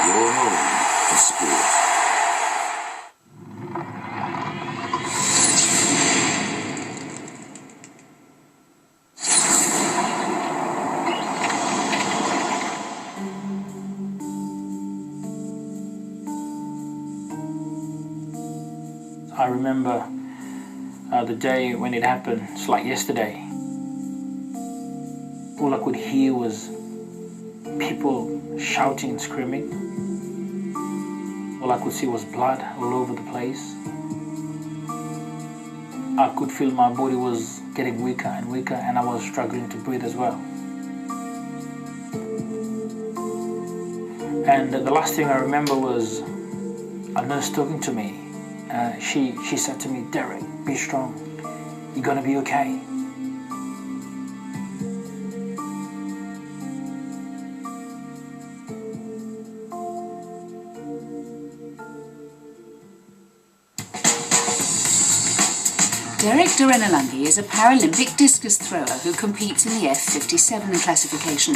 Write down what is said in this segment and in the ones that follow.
your home for sport. I remember the day when it happened. It's like yesterday. All I could hear was people shouting and screaming. All I could see was blood all over the place. I could feel my body was getting weaker and weaker, and I was struggling to breathe as well. And the last thing I remember was a nurse talking to me. She said to me, "Derek, be strong. You're gonna be okay." Derek Derenalagi is a Paralympic discus thrower who competes in the F57 classification.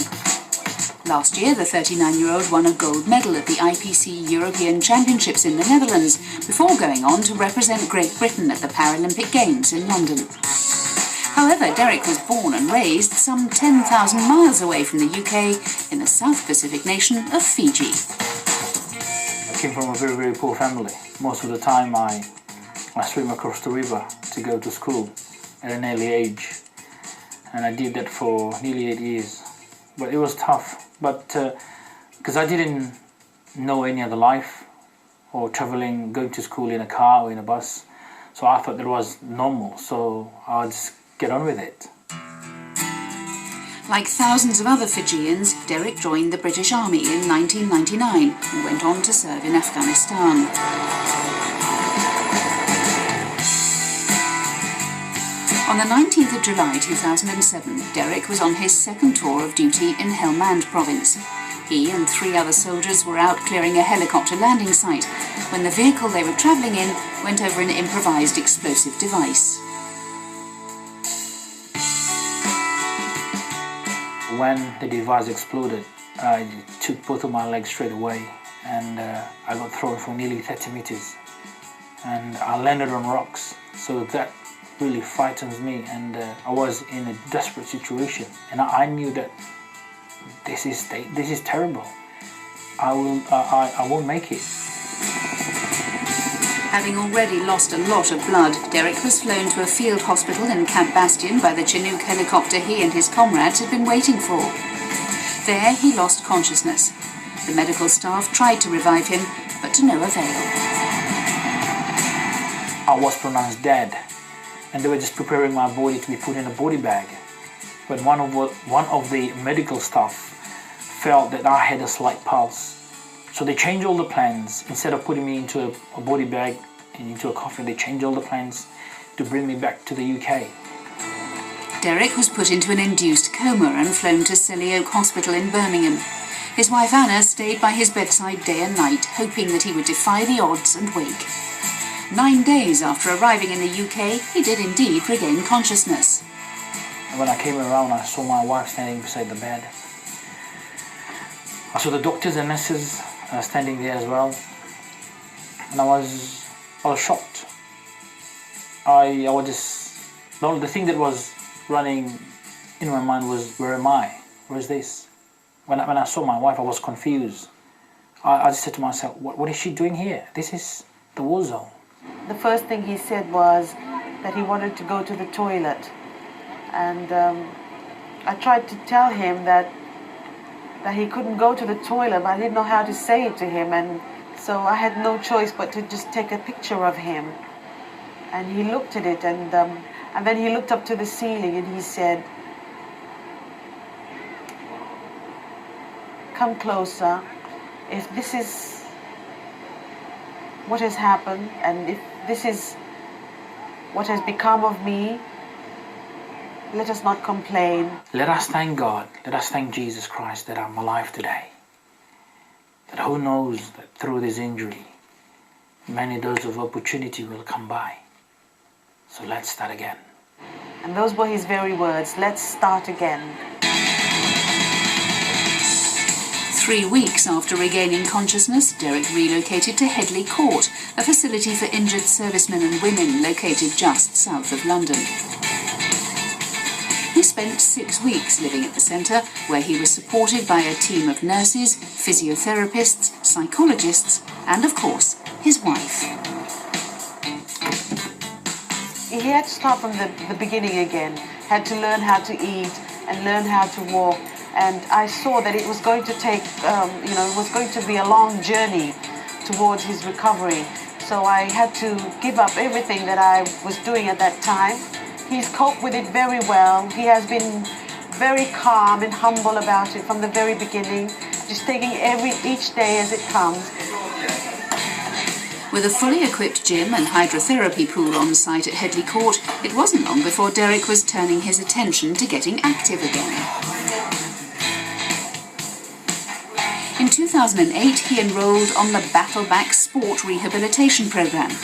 Last year, the 39-year-old won a gold medal at the IPC European Championships in the Netherlands before going on to represent Great Britain at the Paralympic Games in London. However, Derek was born and raised some 10,000 miles away from the UK in the South Pacific nation of Fiji. I came from a very, very poor family. Most of the time I swim across the river to go to school at an early age, and I did that for nearly 8 years. But it was tough, because I didn't know any other life, or going to school in a car or in a bus, so I thought that was normal, so I'll just get on with it. Like thousands of other Fijians, Derek joined the British Army in 1999 and went on to serve in Afghanistan. On the 19th of July 2007, Derek was on his second tour of duty in Helmand province. He and 3 other soldiers were out clearing a helicopter landing site when the vehicle they were travelling in went over an improvised explosive device. When the device exploded, I took both of my legs straight away, and I got thrown for nearly 30 meters. And I landed on rocks, so that really frightens me, and I was in a desperate situation, and I knew that this is terrible. I won't make it. Having already lost a lot of blood, Derek was flown to a field hospital in Camp Bastion by the Chinook helicopter he and his comrades had been waiting for. There he lost consciousness. The medical staff tried to revive him, but to no avail. I was pronounced dead, and they were just preparing my body to be put in a body bag. But one of the medical staff felt that I had a slight pulse. So they changed all the plans. Instead of putting me into a body bag and into a coffin, they changed all the plans to bring me back to the UK. Derek was put into an induced coma and flown to Selly Oak Hospital in Birmingham. His wife Anna stayed by his bedside day and night, hoping that he would defy the odds and wake. 9 days after arriving in the UK, he did indeed regain consciousness. When I came around, I saw my wife standing beside the bed. I saw the doctors and nurses standing there as well, and I was shocked. I was just, the thing that was running in my mind was, where am I? Where is this? When I saw my wife, I was confused. I just said to myself, what is she doing here? This is the war zone. The first thing he said was that he wanted to go to the toilet, and I tried to tell him that he couldn't go to the toilet, but I didn't know how to say it to him, and so I had no choice but to just take a picture of him. And he looked at it, and then he looked up to the ceiling and he said, "Come closer. If this is what has happened, and if this is what has become of me, let us not complain." Let us thank God, let us thank Jesus Christ that I'm alive today. That who knows that through this injury, many doors of opportunity will come by. So let's start again. And those were his very words, let's start again. 3 weeks after regaining consciousness, Derek relocated to Headley Court, a facility for injured servicemen and women located just south of London. He spent 6 weeks living at the centre, where he was supported by a team of nurses, physiotherapists, psychologists, and of course, his wife. He had to start from the beginning again, had to learn how to eat and learn how to walk. And I saw that it was going to take, it was going to be a long journey towards his recovery. So I had to give up everything that I was doing at that time. He's coped with it very well. He has been very calm and humble about it from the very beginning, just taking each day as it comes. With a fully equipped gym and hydrotherapy pool on site at Headley Court, it wasn't long before Derek was turning his attention to getting active again. In 2008, he enrolled on the Battleback Sport Rehabilitation Programme.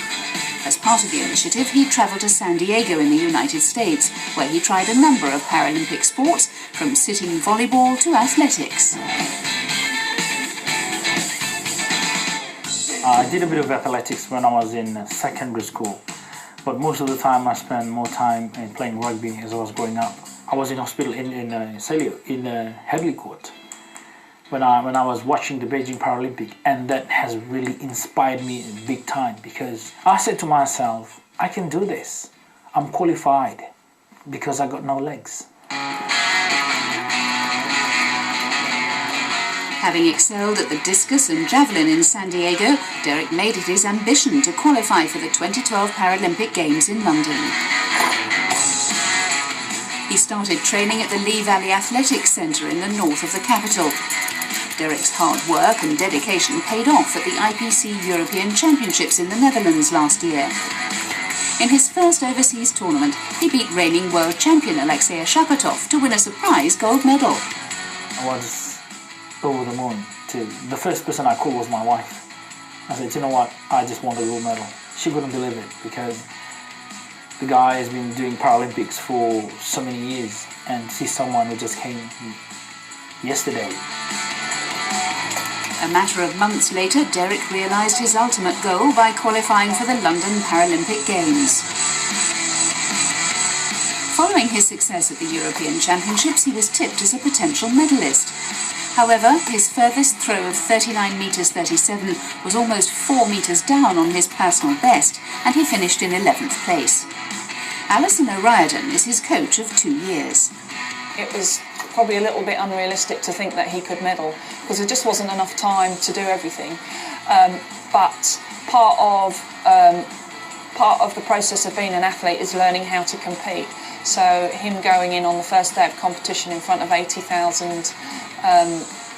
As part of the initiative, he travelled to San Diego in the United States, where he tried a number of Paralympic sports, from sitting volleyball to athletics. I did a bit of athletics when I was in secondary school, but most of the time I spent more time playing rugby as I was growing up. I was in hospital in Headley Court when I was watching the Beijing Paralympics, and that has really inspired me big time, because I said to myself, I can do this. I'm qualified because I got no legs. Having excelled at the discus and javelin in San Diego, Derek made it his ambition to qualify for the 2012 Paralympic Games in London. He started training at the Lee Valley Athletics Centre in the north of the capital. Derek's hard work and dedication paid off at the IPC European Championships in the Netherlands last year. In his first overseas tournament, he beat reigning world champion Alexei Shapatov to win a surprise gold medal. I was over the moon too. The first person I called was my wife. I said, you know what, I just won the gold medal. She couldn't believe it, because the guy has been doing Paralympics for so many years, and see someone who just came yesterday. A matter of months later, Derek realised his ultimate goal by qualifying for the London Paralympic Games. Following his success at the European Championships, he was tipped as a potential medalist. However, his furthest throw of 39 metres 37 was almost 4 metres down on his personal best, and he finished in 11th place. Alison O'Riordan is his coach of 2 years. It was probably a little bit unrealistic to think that he could medal, because there just wasn't enough time to do everything. But part of the process of being an athlete is learning how to compete. So him going in on the first day of competition in front of 80,000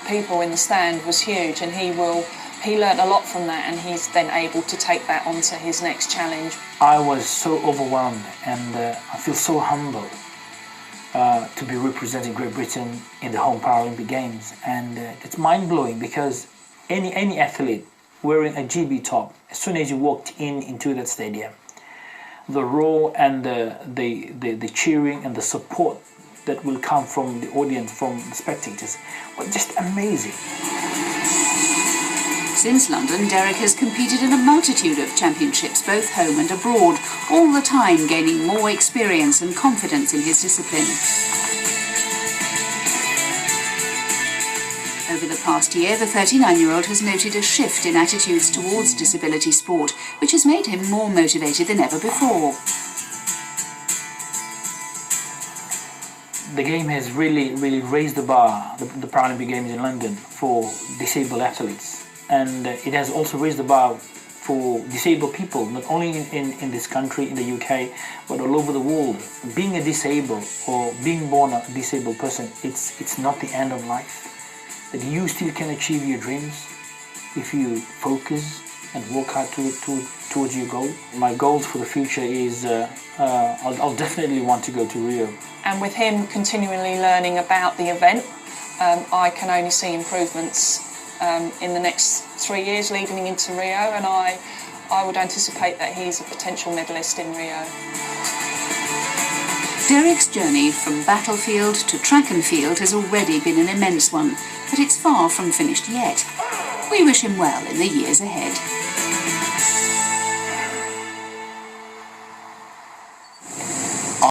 people in the stand was huge, and he learned a lot from that, and he's then able to take that on to his next challenge. I was so overwhelmed, and I feel so humble to be representing Great Britain in the home Paralympic Games, and it's mind-blowing, because any athlete wearing a GB top, as soon as you walked into that stadium, the roar and the cheering and the support that will come from the audience, from the spectators, was just amazing. Since London, Derek has competed in a multitude of championships, both home and abroad, all the time gaining more experience and confidence in his discipline. Over the past year, the 39-year-old has noted a shift in attitudes towards disability sport, which has made him more motivated than ever before. The game has really raised the bar, the Paralympic Games in London, for disabled athletes. And it has also raised the bar for disabled people, not only in this country, in the UK, but all over the world. Being a disabled or being born a disabled person, it's not the end of life. That you still can achieve your dreams if you focus and work hard towards your goal. My goals for the future is I'll definitely want to go to Rio. And with him continually learning about the event, I can only see improvements in the next 3 years leading into Rio, and I would anticipate that he's a potential medalist in Rio. Derek's journey from battlefield to track and field has already been an immense one, but it's far from finished yet. We wish him well in the years ahead.